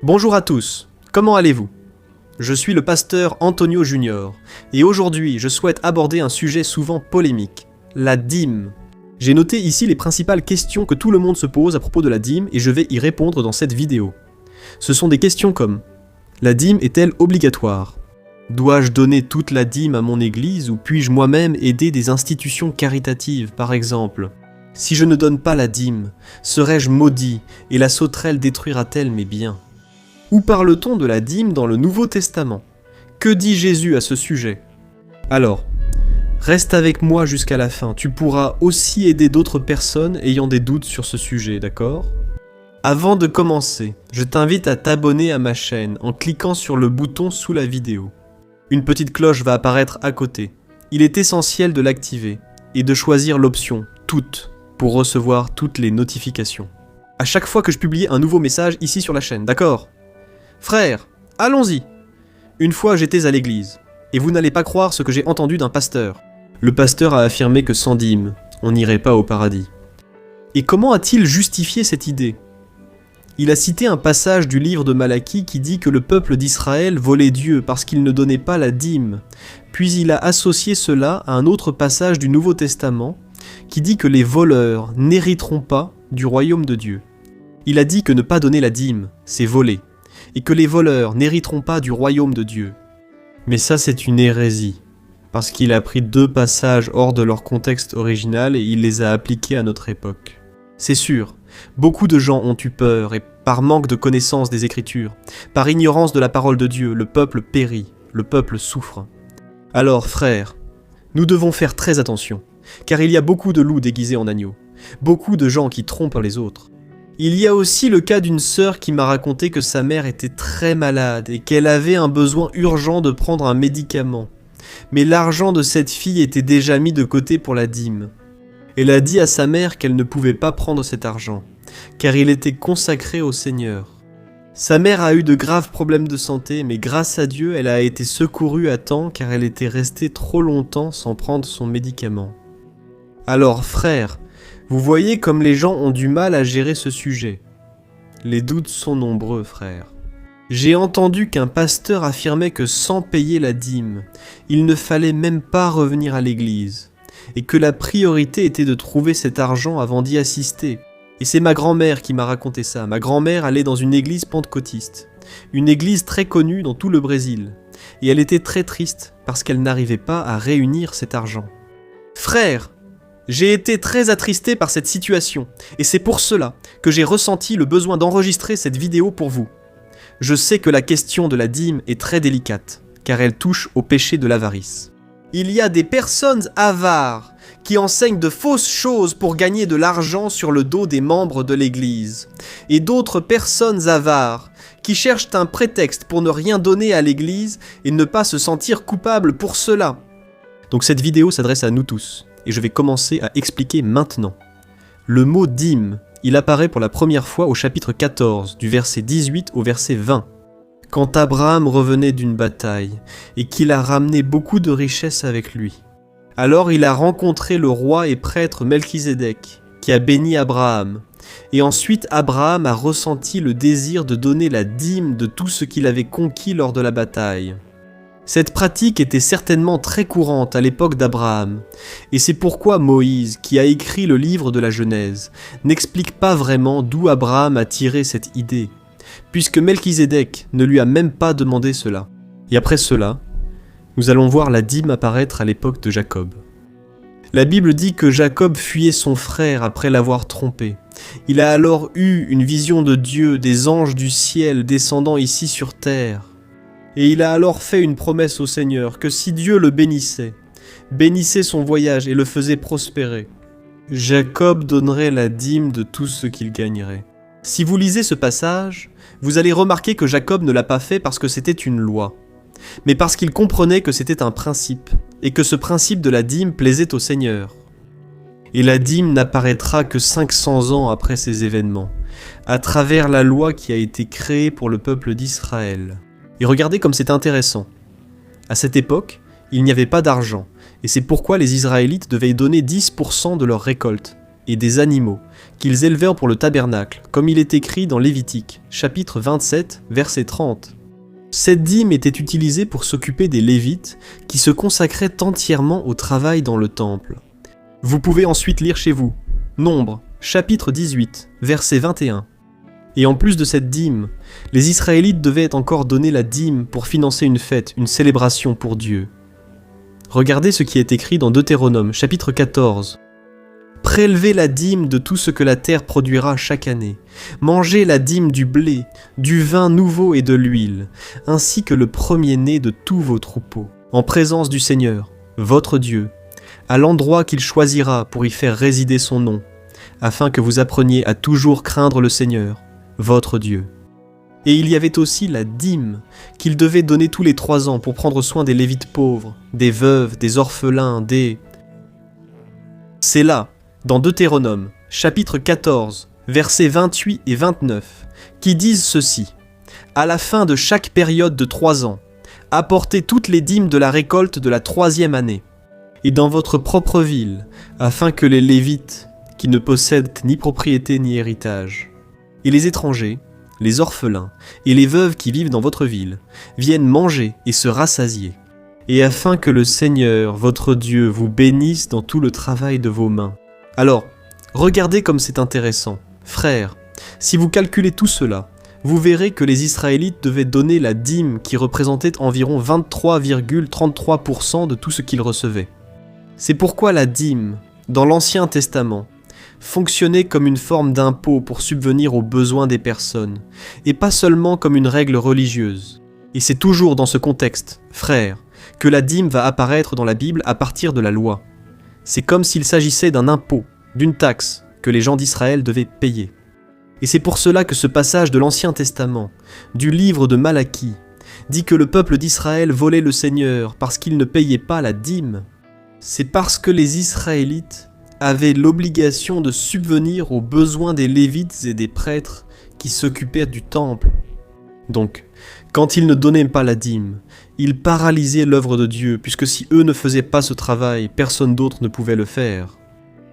Bonjour à tous, comment allez-vous? Je suis le pasteur Antonio Junior, et aujourd'hui je souhaite aborder un sujet souvent polémique, la dîme. J'ai noté ici les principales questions que tout le monde se pose à propos de la dîme et je vais y répondre dans cette vidéo. Ce sont des questions comme: la dîme est-elle obligatoire? Dois-je donner toute la dîme à mon église ou puis-je moi-même aider des institutions caritatives par exemple? Si je ne donne pas la dîme, serai-je maudit et la sauterelle détruira-t-elle mes biens? Où parle-t-on de la dîme dans le Nouveau Testament? Que dit Jésus à ce sujet? Alors, reste avec moi jusqu'à la fin, tu pourras aussi aider d'autres personnes ayant des doutes sur ce sujet, d'accord? Avant de commencer, je t'invite à t'abonner à ma chaîne en cliquant sur le bouton sous la vidéo. Une petite cloche va apparaître à côté. Il est essentiel de l'activer et de choisir l'option « Toutes » pour recevoir toutes les notifications. À chaque fois que je publie un nouveau message ici sur la chaîne, d'accord? Frère, allons-y! Une fois j'étais à l'église, et vous n'allez pas croire ce que j'ai entendu d'un pasteur. Le pasteur a affirmé que sans dîme, on n'irait pas au paradis. Et comment a-t-il justifié cette idée? Il a cité un passage du livre de Malachie qui dit que le peuple d'Israël volait Dieu parce qu'il ne donnait pas la dîme. Puis il a associé cela à un autre passage du Nouveau Testament qui dit que les voleurs n'hériteront pas du royaume de Dieu. Il a dit que ne pas donner la dîme, c'est voler, et que les voleurs n'hériteront pas du royaume de Dieu. Mais ça c'est une hérésie, parce qu'il a pris deux passages hors de leur contexte original et il les a appliqués à notre époque. C'est sûr, beaucoup de gens ont eu peur et par manque de connaissance des Écritures, par ignorance de la parole de Dieu, le peuple périt, le peuple souffre. Alors frères, nous devons faire très attention, car il y a beaucoup de loups déguisés en agneaux, beaucoup de gens qui trompent les autres. Il y a aussi le cas d'une sœur qui m'a raconté que sa mère était très malade et qu'elle avait un besoin urgent de prendre un médicament. Mais l'argent de cette fille était déjà mis de côté pour la dîme. Elle a dit à sa mère qu'elle ne pouvait pas prendre cet argent, car il était consacré au Seigneur. Sa mère a eu de graves problèmes de santé, mais grâce à Dieu, elle a été secourue à temps car elle était restée trop longtemps sans prendre son médicament. Alors frère, vous voyez comme les gens ont du mal à gérer ce sujet. Les doutes sont nombreux, frère. J'ai entendu qu'un pasteur affirmait que sans payer la dîme, il ne fallait même pas revenir à l'église, et que la priorité était de trouver cet argent avant d'y assister. Et c'est ma grand-mère qui m'a raconté ça. Ma grand-mère allait dans une église pentecôtiste, une église très connue dans tout le Brésil, et elle était très triste parce qu'elle n'arrivait pas à réunir cet argent. Frère, j'ai été très attristé par cette situation, et c'est pour cela que j'ai ressenti le besoin d'enregistrer cette vidéo pour vous. Je sais que la question de la dîme est très délicate, car elle touche au péché de l'avarice. Il y a des personnes avares qui enseignent de fausses choses pour gagner de l'argent sur le dos des membres de l'Église, et d'autres personnes avares qui cherchent un prétexte pour ne rien donner à l'Église et ne pas se sentir coupable pour cela. Donc cette vidéo s'adresse à nous tous. Et je vais commencer à expliquer maintenant. Le mot dîme, il apparaît pour la première fois au chapitre 14, du verset 18 au verset 20. Quand Abraham revenait d'une bataille, et qu'il a ramené beaucoup de richesses avec lui. Alors il a rencontré le roi et prêtre Melchizedek, qui a béni Abraham. Et ensuite Abraham a ressenti le désir de donner la dîme de tout ce qu'il avait conquis lors de la bataille. Cette pratique était certainement très courante à l'époque d'Abraham, et c'est pourquoi Moïse, qui a écrit le livre de la Genèse, n'explique pas vraiment d'où Abraham a tiré cette idée, puisque Melchizedek ne lui a même pas demandé cela. Et après cela, nous allons voir la dîme apparaître à l'époque de Jacob. La Bible dit que Jacob fuyait son frère après l'avoir trompé. Il a alors eu une vision de Dieu, des anges du ciel descendant ici sur terre. Et il a alors fait une promesse au Seigneur que si Dieu le bénissait son voyage et le faisait prospérer, Jacob donnerait la dîme de tout ce qu'il gagnerait. Si vous lisez ce passage, vous allez remarquer que Jacob ne l'a pas fait parce que c'était une loi, mais parce qu'il comprenait que c'était un principe, et que ce principe de la dîme plaisait au Seigneur. Et la dîme n'apparaîtra que 500 ans après ces événements, à travers la loi qui a été créée pour le peuple d'Israël. Et regardez comme c'est intéressant. À cette époque, il n'y avait pas d'argent, et c'est pourquoi les Israélites devaient donner 10% de leur récolte. et des animaux, qu'ils élevèrent pour le tabernacle, comme il est écrit dans Lévitique, chapitre 27, verset 30. Cette dîme était utilisée pour s'occuper des Lévites, qui se consacraient entièrement au travail dans le temple. Vous pouvez ensuite lire chez vous, Nombre, chapitre 18, verset 21. Et en plus de cette dîme, les Israélites devaient encore donner la dîme pour financer une fête, une célébration pour Dieu. Regardez ce qui est écrit dans Deutéronome, chapitre 14. Prélevez la dîme de tout ce que la terre produira chaque année. Mangez la dîme du blé, du vin nouveau et de l'huile, ainsi que le premier-né de tous vos troupeaux, en présence du Seigneur, votre Dieu, à l'endroit qu'il choisira pour y faire résider son nom, afin que vous appreniez à toujours craindre le Seigneur, votre Dieu. Et il y avait aussi la dîme qu'il devait donner tous les 3 ans pour prendre soin des Lévites pauvres, des veuves, des orphelins, des... C'est là, dans Deutéronome, chapitre 14, versets 28 et 29, qui disent ceci. À la fin de chaque période de 3 ans, apportez toutes les dîmes de la récolte de la 3e année, et dans votre propre ville, afin que les Lévites, qui ne possèdent ni propriété ni héritage, et les étrangers, les orphelins et les veuves qui vivent dans votre ville, viennent manger et se rassasier, et afin que le Seigneur, votre Dieu, vous bénisse dans tout le travail de vos mains. Alors, regardez comme c'est intéressant. Frères, si vous calculez tout cela, vous verrez que les Israélites devaient donner la dîme qui représentait environ 23,33% de tout ce qu'ils recevaient. C'est pourquoi la dîme, dans l'Ancien Testament, fonctionnait comme une forme d'impôt pour subvenir aux besoins des personnes, et pas seulement comme une règle religieuse. Et c'est toujours dans ce contexte, frères, que la dîme va apparaître dans la Bible à partir de la loi. C'est comme s'il s'agissait d'un impôt, d'une taxe, que les gens d'Israël devaient payer. Et c'est pour cela que ce passage de l'Ancien Testament, du livre de Malachie, dit que le peuple d'Israël volait le Seigneur parce qu'il ne payait pas la dîme. C'est parce que les Israélites avaient l'obligation de subvenir aux besoins des Lévites et des prêtres qui s'occupaient du temple. Donc, quand ils ne donnaient pas la dîme, ils paralysaient l'œuvre de Dieu, puisque si eux ne faisaient pas ce travail, personne d'autre ne pouvait le faire.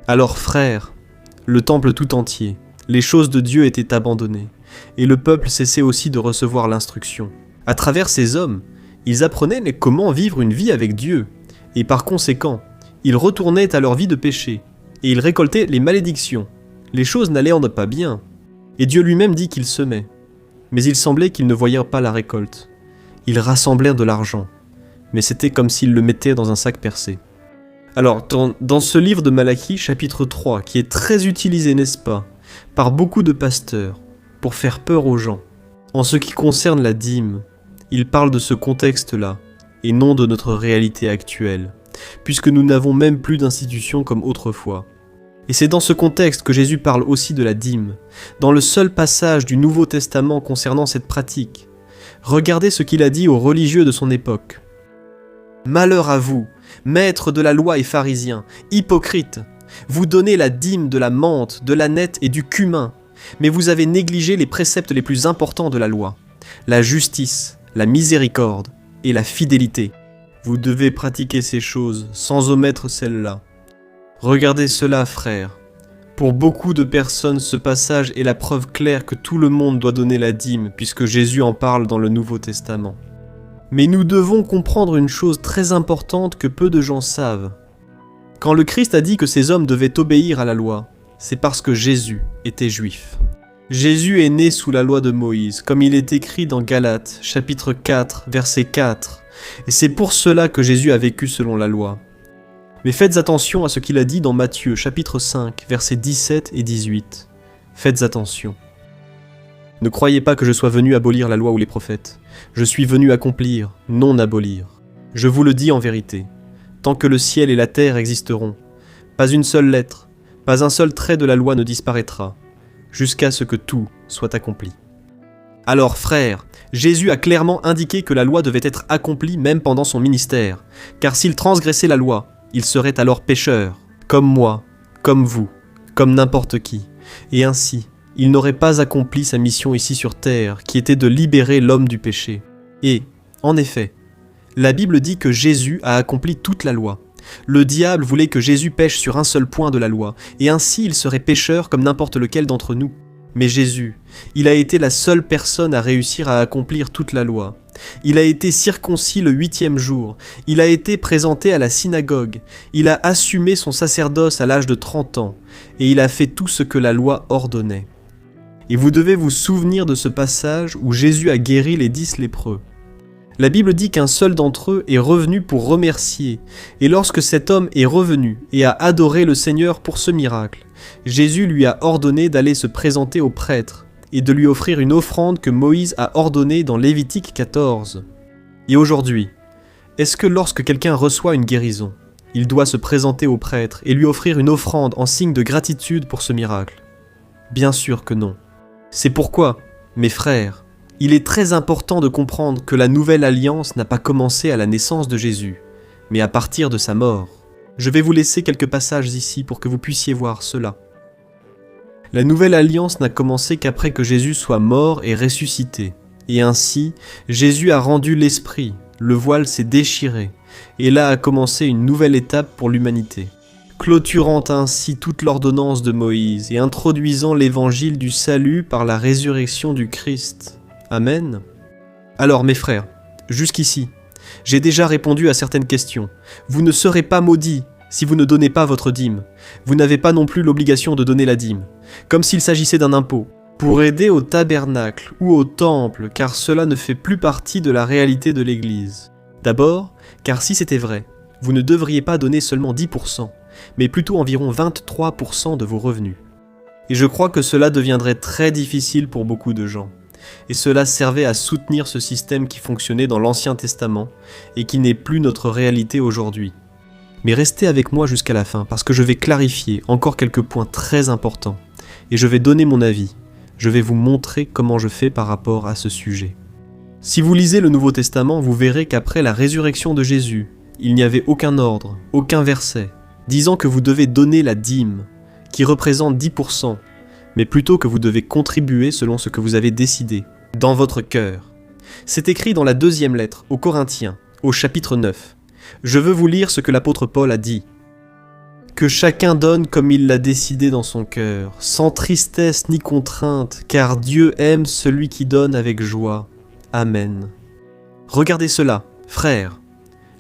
Alors frères, le temple tout entier, les choses de Dieu étaient abandonnées, et le peuple cessait aussi de recevoir l'instruction. À travers ces hommes, ils apprenaient comment vivre une vie avec Dieu, et par conséquent, ils retournaient à leur vie de péché, et ils récoltaient les malédictions. Les choses n'allaient pas bien, et Dieu lui-même dit qu'ils semaient. Mais il semblait qu'ils ne voyaient pas la récolte. Ils rassemblèrent de l'argent, mais c'était comme s'ils le mettaient dans un sac percé. Alors, dans ce livre de Malachie, chapitre 3, qui est très utilisé, n'est-ce pas, par beaucoup de pasteurs, pour faire peur aux gens, en ce qui concerne la dîme, il parle de ce contexte-là, et non de notre réalité actuelle, puisque nous n'avons même plus d'institutions comme autrefois. Et c'est dans ce contexte que Jésus parle aussi de la dîme, dans le seul passage du Nouveau Testament concernant cette pratique. Regardez ce qu'il a dit aux religieux de son époque. « Malheur à vous, maîtres de la loi et pharisiens, hypocrites, vous donnez la dîme de la menthe, de l'âneth et du cumin, mais vous avez négligé les préceptes les plus importants de la loi, la justice, la miséricorde et la fidélité. Vous devez pratiquer ces choses sans omettre celles-là. Regardez cela, frères. Pour beaucoup de personnes, ce passage est la preuve claire que tout le monde doit donner la dîme, puisque Jésus en parle dans le Nouveau Testament. Mais nous devons comprendre une chose très importante que peu de gens savent. Quand le Christ a dit que ces hommes devaient obéir à la loi, c'est parce que Jésus était juif. Jésus est né sous la loi de Moïse, comme il est écrit dans Galates, chapitre 4, verset 4, et c'est pour cela que Jésus a vécu selon la loi. Mais faites attention à ce qu'il a dit dans Matthieu, chapitre 5, versets 17 et 18. Faites attention. Ne croyez pas que je sois venu abolir la loi ou les prophètes. Je suis venu accomplir, non abolir. Je vous le dis en vérité. Tant que le ciel et la terre existeront, pas une seule lettre, pas un seul trait de la loi ne disparaîtra, jusqu'à ce que tout soit accompli. Alors, frères, Jésus a clairement indiqué que la loi devait être accomplie même pendant son ministère, car s'il transgressait la loi, il serait alors pécheur, comme moi, comme vous, comme n'importe qui, et ainsi, il n'aurait pas accompli sa mission ici sur terre, qui était de libérer l'homme du péché. Et, en effet, la Bible dit que Jésus a accompli toute la loi, Le diable voulait que Jésus pêche sur un seul point de la loi, et ainsi il serait pécheur comme n'importe lequel d'entre nous. Mais Jésus, il a été la seule personne à réussir à accomplir toute la loi. Il a été circoncis le 8e jour, il a été présenté à la synagogue, il a assumé son sacerdoce à l'âge de 30 ans, et il a fait tout ce que la loi ordonnait. Et vous devez vous souvenir de ce passage où Jésus a guéri les 10 lépreux. La Bible dit qu'un seul d'entre eux est revenu pour remercier, et lorsque cet homme est revenu et a adoré le Seigneur pour ce miracle, Jésus lui a ordonné d'aller se présenter au prêtre et de lui offrir une offrande que Moïse a ordonnée dans Lévitique 14. Et aujourd'hui, est-ce que lorsque quelqu'un reçoit une guérison, il doit se présenter au prêtre et lui offrir une offrande en signe de gratitude pour ce miracle? Bien sûr que non. C'est pourquoi, mes frères, il est très important de comprendre que la nouvelle alliance n'a pas commencé à la naissance de Jésus, mais à partir de sa mort. Je vais vous laisser quelques passages ici pour que vous puissiez voir cela. La nouvelle alliance n'a commencé qu'après que Jésus soit mort et ressuscité. Et ainsi, Jésus a rendu l'esprit, le voile s'est déchiré, et là a commencé une nouvelle étape pour l'humanité, clôturant ainsi toute l'ordonnance de Moïse et introduisant l'évangile du salut par la résurrection du Christ. Amen. Alors mes frères, jusqu'ici, j'ai déjà répondu à certaines questions. Vous ne serez pas maudits si vous ne donnez pas votre dîme. Vous n'avez pas non plus l'obligation de donner la dîme, comme s'il s'agissait d'un impôt, pour aider au tabernacle ou au temple, car cela ne fait plus partie de la réalité de l'Église. D'abord, car si c'était vrai, vous ne devriez pas donner seulement 10%, mais plutôt environ 23% de vos revenus. Et je crois que cela deviendrait très difficile pour beaucoup de gens. Et cela servait à soutenir ce système qui fonctionnait dans l'Ancien Testament et qui n'est plus notre réalité aujourd'hui. Mais restez avec moi jusqu'à la fin parce que je vais clarifier encore quelques points très importants et je vais donner mon avis. Je vais vous montrer comment je fais par rapport à ce sujet. Si vous lisez le Nouveau Testament, vous verrez qu'après la résurrection de Jésus, il n'y avait aucun ordre, aucun verset, disant que vous devez donner la dîme, qui représente 10%, mais plutôt que vous devez contribuer selon ce que vous avez décidé, dans votre cœur. C'est écrit dans la 2e lettre aux Corinthiens, au chapitre 9. Je veux vous lire ce que l'apôtre Paul a dit. « Que chacun donne comme il l'a décidé dans son cœur, sans tristesse ni contrainte, car Dieu aime celui qui donne avec joie. Amen. » Regardez cela, frères.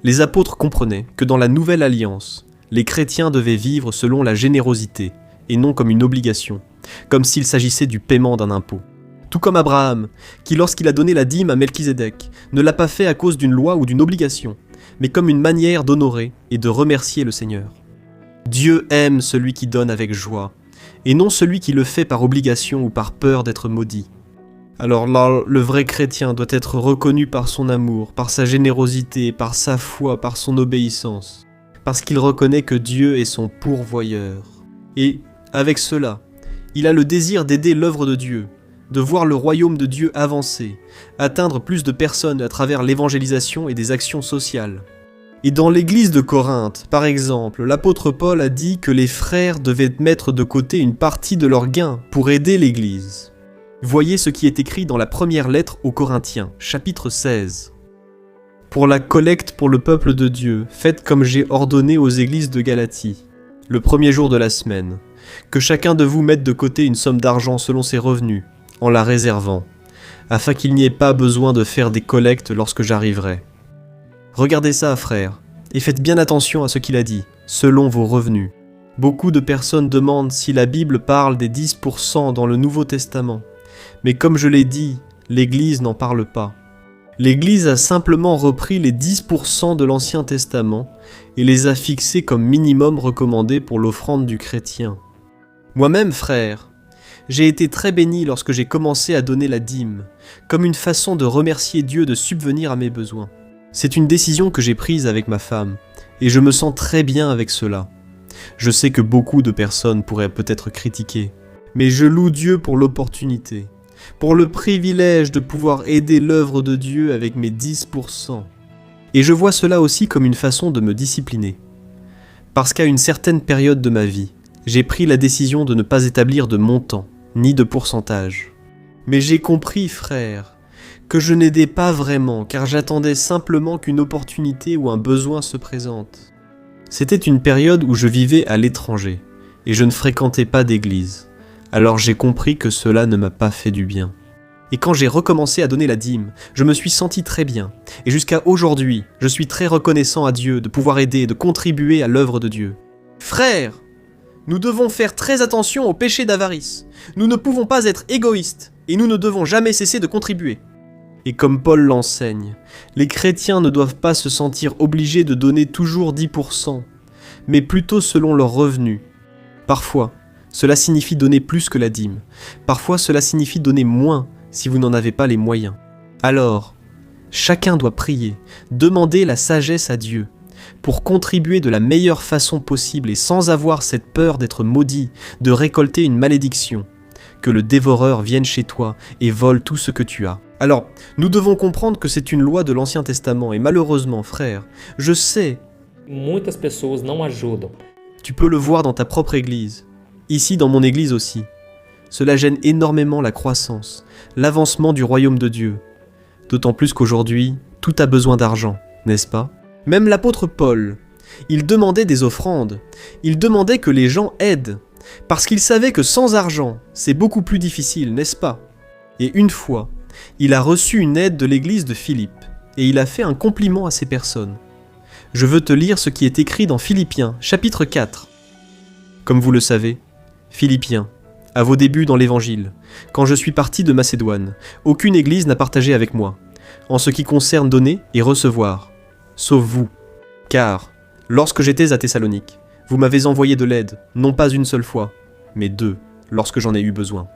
Les apôtres comprenaient que dans la nouvelle alliance, les chrétiens devaient vivre selon la générosité, et non comme une obligation, comme s'il s'agissait du paiement d'un impôt. Tout comme Abraham, qui lorsqu'il a donné la dîme à Melchizedek, ne l'a pas fait à cause d'une loi ou d'une obligation, mais comme une manière d'honorer et de remercier le Seigneur. Dieu aime celui qui donne avec joie, et non celui qui le fait par obligation ou par peur d'être maudit. Alors là, le vrai chrétien doit être reconnu par son amour, par sa générosité, par sa foi, par son obéissance, parce qu'il reconnaît que Dieu est son pourvoyeur. Et, avec cela, il a le désir d'aider l'œuvre de Dieu, de voir le royaume de Dieu avancer, atteindre plus de personnes à travers l'évangélisation et des actions sociales. Et dans l'église de Corinthe, par exemple, l'apôtre Paul a dit que les frères devaient mettre de côté une partie de leurs gains pour aider l'église. Voyez ce qui est écrit dans la première lettre aux Corinthiens, chapitre 16. « Pour la collecte pour le peuple de Dieu, faites comme j'ai ordonné aux églises de Galatie, le premier jour de la semaine, que chacun de vous mette de côté une somme d'argent selon ses revenus, en la réservant, afin qu'il n'y ait pas besoin de faire des collectes lorsque j'arriverai. Regardez ça, frères, et faites bien attention à ce qu'il a dit, selon vos revenus. Beaucoup de personnes demandent si la Bible parle des 10% dans le Nouveau Testament, mais comme je l'ai dit, l'Église n'en parle pas. L'Église a simplement repris les 10% de l'Ancien Testament et les a fixés comme minimum recommandé pour l'offrande du chrétien. Moi-même, frère, j'ai été très béni lorsque j'ai commencé à donner la dîme, comme une façon de remercier Dieu de subvenir à mes besoins. C'est une décision que j'ai prise avec ma femme, et je me sens très bien avec cela. Je sais que beaucoup de personnes pourraient peut-être critiquer, mais je loue Dieu pour l'opportunité, pour le privilège de pouvoir aider l'œuvre de Dieu avec mes 10%. Et je vois cela aussi comme une façon de me discipliner. Parce qu'à une certaine période de ma vie, j'ai pris la décision de ne pas établir de montant, ni de pourcentage. Mais j'ai compris, frère, que je n'aidais pas vraiment, car j'attendais simplement qu'une opportunité ou un besoin se présente. C'était une période où je vivais à l'étranger, et je ne fréquentais pas d'église. Alors j'ai compris que cela ne m'a pas fait du bien. Et quand j'ai recommencé à donner la dîme, je me suis senti très bien. Et jusqu'à aujourd'hui, je suis très reconnaissant à Dieu de pouvoir aider, de contribuer à l'œuvre de Dieu. Frères, nous devons faire très attention au péché d'avarice. Nous ne pouvons pas être égoïstes, et nous ne devons jamais cesser de contribuer. Et comme Paul l'enseigne, les chrétiens ne doivent pas se sentir obligés de donner toujours 10%, mais plutôt selon leurs revenus. Parfois, cela signifie donner plus que la dîme. Parfois, cela signifie donner moins si vous n'en avez pas les moyens. Alors, chacun doit prier, demander la sagesse à Dieu, pour contribuer de la meilleure façon possible et sans avoir cette peur d'être maudit, de récolter une malédiction, que le dévoreur vienne chez toi et vole tout ce que tu as. Alors, nous devons comprendre que c'est une loi de l'Ancien Testament et malheureusement, frère, je sais, Muitas pessoas não ajudam. tu peux le voir dans ta propre église, ici dans mon église aussi. Cela gêne énormément la croissance, l'avancement du royaume de Dieu. D'autant plus qu'aujourd'hui, tout a besoin d'argent, n'est-ce pas ? Même l'apôtre Paul, il demandait des offrandes, il demandait que les gens aident, parce qu'il savait que sans argent, c'est beaucoup plus difficile, n'est-ce pas ? Et une fois, il a reçu une aide de l'église de Philippe, et il a fait un compliment à ces personnes. Je veux te lire ce qui est écrit dans Philippiens, chapitre 4. Comme vous le savez, Philippiens, à vos débuts dans l'évangile, quand je suis parti de Macédoine, aucune église n'a partagé avec moi, en ce qui concerne donner et recevoir, sauf vous. Car, lorsque j'étais à Thessalonique, vous m'avez envoyé de l'aide, non pas une seule fois, mais 2, lorsque j'en ai eu besoin.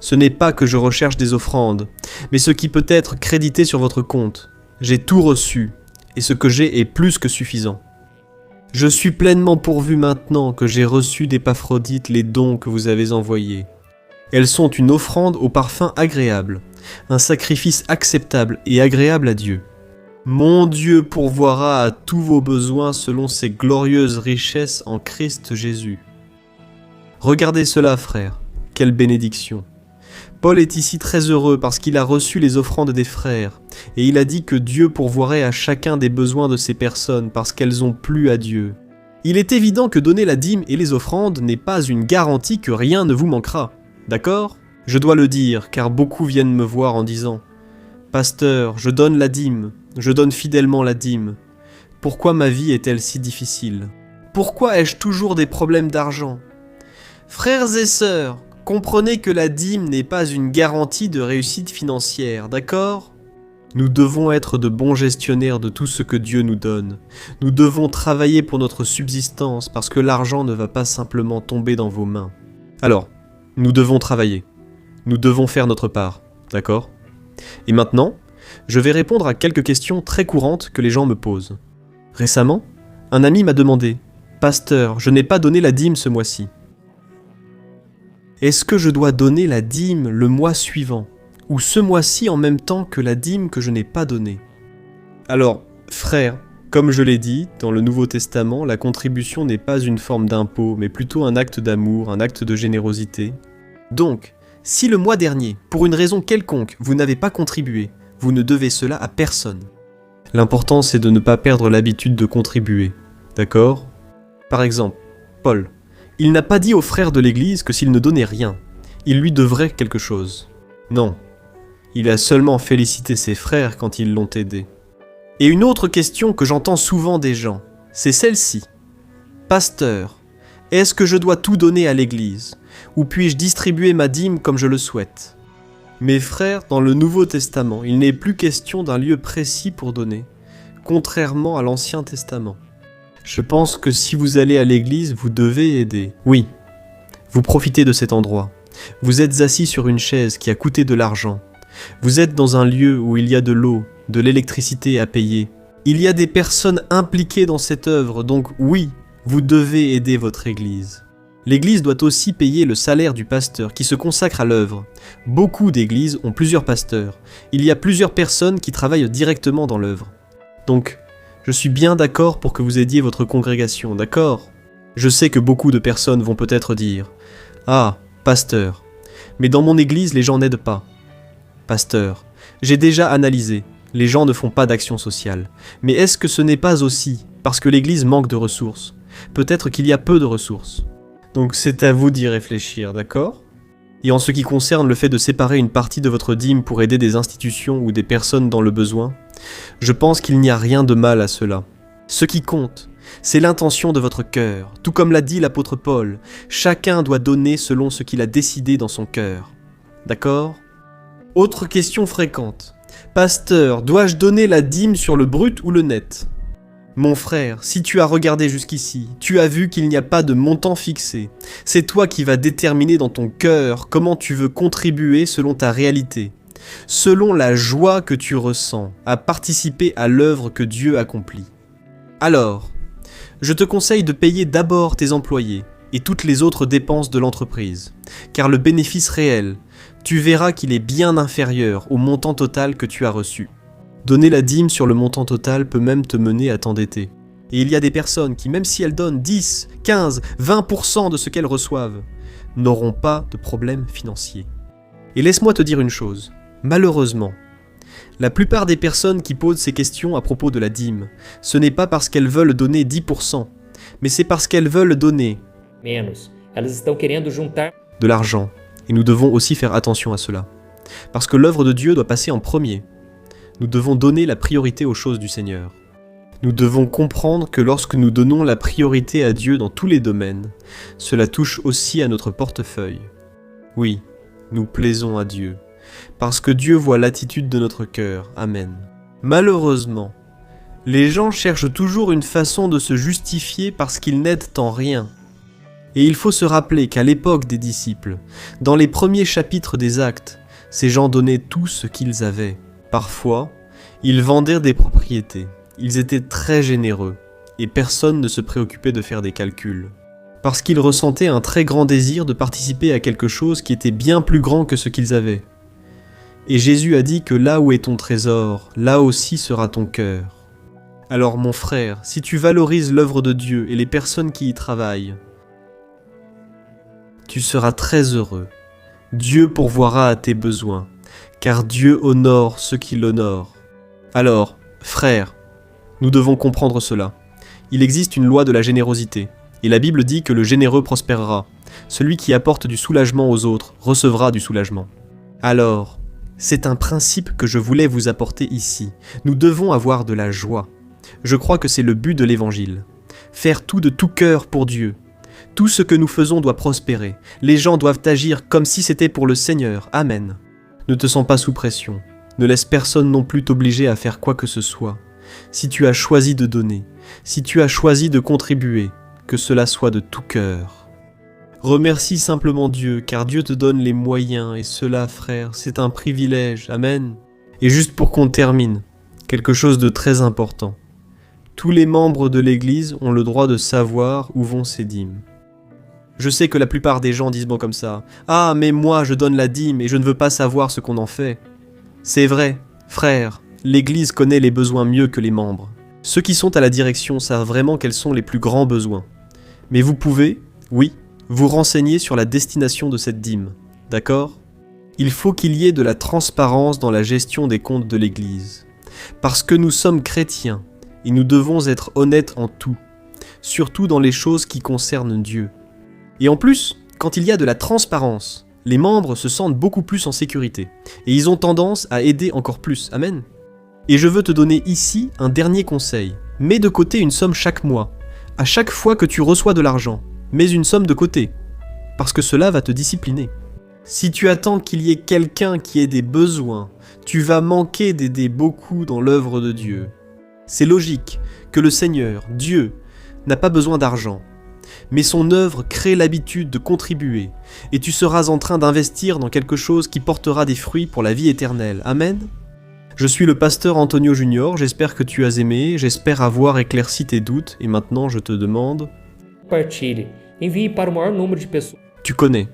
Ce n'est pas que je recherche des offrandes, mais ce qui peut être crédité sur votre compte. J'ai tout reçu, et ce que j'ai est plus que suffisant. Je suis pleinement pourvu maintenant que j'ai reçu d'Épaphrodite les dons que vous avez envoyés. Elles sont une offrande au parfum agréable, un sacrifice acceptable et agréable à Dieu. Mon Dieu pourvoira à tous vos besoins selon ses glorieuses richesses en Christ Jésus. Regardez cela, frères, quelle bénédiction. Paul est ici très heureux parce qu'il a reçu les offrandes des frères, et il a dit que Dieu pourvoirait à chacun des besoins de ces personnes parce qu'elles ont plu à Dieu. Il est évident que donner la dîme et les offrandes n'est pas une garantie que rien ne vous manquera, d'accord ? Je dois le dire, car beaucoup viennent me voir en disant « Pasteur, je donne la dîme, je donne fidèlement la dîme. Pourquoi ma vie est-elle si difficile ? Pourquoi ai-je toujours des problèmes d'argent ? » Frères et sœurs, comprenez que la dîme n'est pas une garantie de réussite financière, d'accord ? Nous devons être de bons gestionnaires de tout ce que Dieu nous donne. Nous devons travailler pour notre subsistance parce que l'argent ne va pas simplement tomber dans vos mains. Alors, nous devons travailler. Nous devons faire notre part, d'accord ? Et maintenant, je vais répondre à quelques questions très courantes que les gens me posent. Récemment, un ami m'a demandé « Pasteur, je n'ai pas donné la dîme ce mois-ci. Est-ce que je dois donner la dîme le mois suivant, ou ce mois-ci en même temps que la dîme que je n'ai pas donnée ?» Alors, frère, comme je l'ai dit, dans le Nouveau Testament, la contribution n'est pas une forme d'impôt, mais plutôt un acte d'amour, un acte de générosité. Donc, si le mois dernier, pour une raison quelconque, vous n'avez pas contribué, vous ne devez cela à personne. L'important, c'est de ne pas perdre l'habitude de contribuer, d'accord ? Par exemple, Paul. Il n'a pas dit aux frères de l'Église que s'il ne donnait rien, il lui devrait quelque chose. Non, il a seulement félicité ses frères quand ils l'ont aidé. Et une autre question que j'entends souvent des gens, c'est celle-ci. Pasteur, est-ce que je dois tout donner à l'Église, ou puis-je distribuer ma dîme comme je le souhaite ? Mes frères, dans le Nouveau Testament, il n'est plus question d'un lieu précis pour donner, contrairement à l'Ancien Testament. Je pense que si vous allez à l'église, vous devez aider. Oui, vous profitez de cet endroit. Vous êtes assis sur une chaise qui a coûté de l'argent. Vous êtes dans un lieu où il y a de l'eau, de l'électricité à payer. Il y a des personnes impliquées dans cette œuvre, donc oui, vous devez aider votre église. L'église doit aussi payer le salaire du pasteur qui se consacre à l'œuvre. Beaucoup d'églises ont plusieurs pasteurs. Il y a plusieurs personnes qui travaillent directement dans l'œuvre. Donc, je suis bien d'accord pour que vous aidiez votre congrégation, d'accord ? Je sais que beaucoup de personnes vont peut-être dire « Ah, pasteur, mais dans mon église, les gens n'aident pas. » Pasteur, j'ai déjà analysé, les gens ne font pas d'action sociale. Mais est-ce que ce n'est pas aussi parce que l'Église manque de ressources. Peut-être qu'il y a peu de ressources. Donc c'est à vous d'y réfléchir, d'accord ? Et en ce qui concerne le fait de séparer une partie de votre dîme pour aider des institutions ou des personnes dans le besoin, je pense qu'il n'y a rien de mal à cela. Ce qui compte, c'est l'intention de votre cœur. Tout comme l'a dit l'apôtre Paul, chacun doit donner selon ce qu'il a décidé dans son cœur. D'accord ? Autre question fréquente. Pasteur, dois-je donner la dîme sur le brut ou le net ? Mon frère, si tu as regardé jusqu'ici, tu as vu qu'il n'y a pas de montant fixé. C'est toi qui vas déterminer dans ton cœur comment tu veux contribuer selon ta réalité, selon la joie que tu ressens à participer à l'œuvre que Dieu accomplit. Alors, je te conseille de payer d'abord tes employés et toutes les autres dépenses de l'entreprise, car le bénéfice réel, tu verras qu'il est bien inférieur au montant total que tu as reçu. Donner la dîme sur le montant total peut même te mener à t'endetter. Et il y a des personnes qui, même si elles donnent 10, 15, 20% de ce qu'elles reçoivent, n'auront pas de problème financier. Et laisse-moi te dire une chose, malheureusement, la plupart des personnes qui posent ces questions à propos de la dîme, ce n'est pas parce qu'elles veulent donner 10%, mais c'est parce qu'elles veulent donner Menos. Elas estão querendo juntar de l'argent. Et nous devons aussi faire attention à cela. Parce que l'œuvre de Dieu doit passer en premier. Nous devons donner la priorité aux choses du Seigneur. Nous devons comprendre que lorsque nous donnons la priorité à Dieu dans tous les domaines, cela touche aussi à notre portefeuille. Oui, nous plaisons à Dieu, parce que Dieu voit l'attitude de notre cœur. Amen. Malheureusement, les gens cherchent toujours une façon de se justifier parce qu'ils n'aident en rien. Et il faut se rappeler qu'à l'époque des disciples, dans les premiers chapitres des Actes, ces gens donnaient tout ce qu'ils avaient. Parfois, ils vendaient des propriétés. Ils étaient très généreux, et personne ne se préoccupait de faire des calculs. Parce qu'ils ressentaient un très grand désir de participer à quelque chose qui était bien plus grand que ce qu'ils avaient. Et Jésus a dit que là où est ton trésor, là aussi sera ton cœur. Alors mon frère, si tu valorises l'œuvre de Dieu et les personnes qui y travaillent, tu seras très heureux. Dieu pourvoira à tes besoins, car Dieu honore ceux qui l'honorent. Alors, frères, nous devons comprendre cela. Il existe une loi de la générosité, et la Bible dit que le généreux prospérera. Celui qui apporte du soulagement aux autres recevra du soulagement. Alors, c'est un principe que je voulais vous apporter ici. Nous devons avoir de la joie. Je crois que c'est le but de l'Évangile. Faire tout de tout cœur pour Dieu. Tout ce que nous faisons doit prospérer. Les gens doivent agir comme si c'était pour le Seigneur. Amen. Ne te sens pas sous pression. Ne laisse personne non plus t'obliger à faire quoi que ce soit. Si tu as choisi de donner, si tu as choisi de contribuer, que cela soit de tout cœur. Remercie simplement Dieu, car Dieu te donne les moyens, et cela, frère, c'est un privilège. Amen. Et juste pour qu'on termine, quelque chose de très important. Tous les membres de l'Église ont le droit de savoir où vont ces dîmes. Je sais que la plupart des gens disent bon comme ça, « Ah, mais moi je donne la dîme et je ne veux pas savoir ce qu'on en fait. » C'est vrai, frère, l'Église connaît les besoins mieux que les membres. Ceux qui sont à la direction savent vraiment quels sont les plus grands besoins. Mais vous pouvez, oui, vous renseigner sur la destination de cette dîme, d'accord ? Il faut qu'il y ait de la transparence dans la gestion des comptes de l'Église. Parce que nous sommes chrétiens, et nous devons être honnêtes en tout, surtout dans les choses qui concernent Dieu. Et en plus, quand il y a de la transparence, les membres se sentent beaucoup plus en sécurité, et ils ont tendance à aider encore plus. Amen. Et je veux te donner ici un dernier conseil. Mets de côté une somme chaque mois. À chaque fois que tu reçois de l'argent, mets une somme de côté, parce que cela va te discipliner. Si tu attends qu'il y ait quelqu'un qui ait des besoins, tu vas manquer d'aider beaucoup dans l'œuvre de Dieu. C'est logique que le Seigneur, Dieu, n'a pas besoin d'argent, mais son œuvre crée l'habitude de contribuer, et tu seras en train d'investir dans quelque chose qui portera des fruits pour la vie éternelle. Amen. Je suis le pasteur Antonio Junior, j'espère que tu as aimé, j'espère avoir éclairci tes doutes, et maintenant je te demande... Compartilhe. Envie para o maior número de pessoas. Tu connais,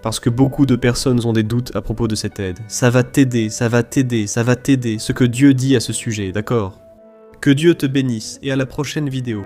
parce que beaucoup de personnes ont des doutes à propos de cette aide. Ça va t'aider, ça va t'aider, ça va t'aider, ce que Dieu dit à ce sujet, d'accord ? Que Dieu te bénisse, et à la prochaine vidéo.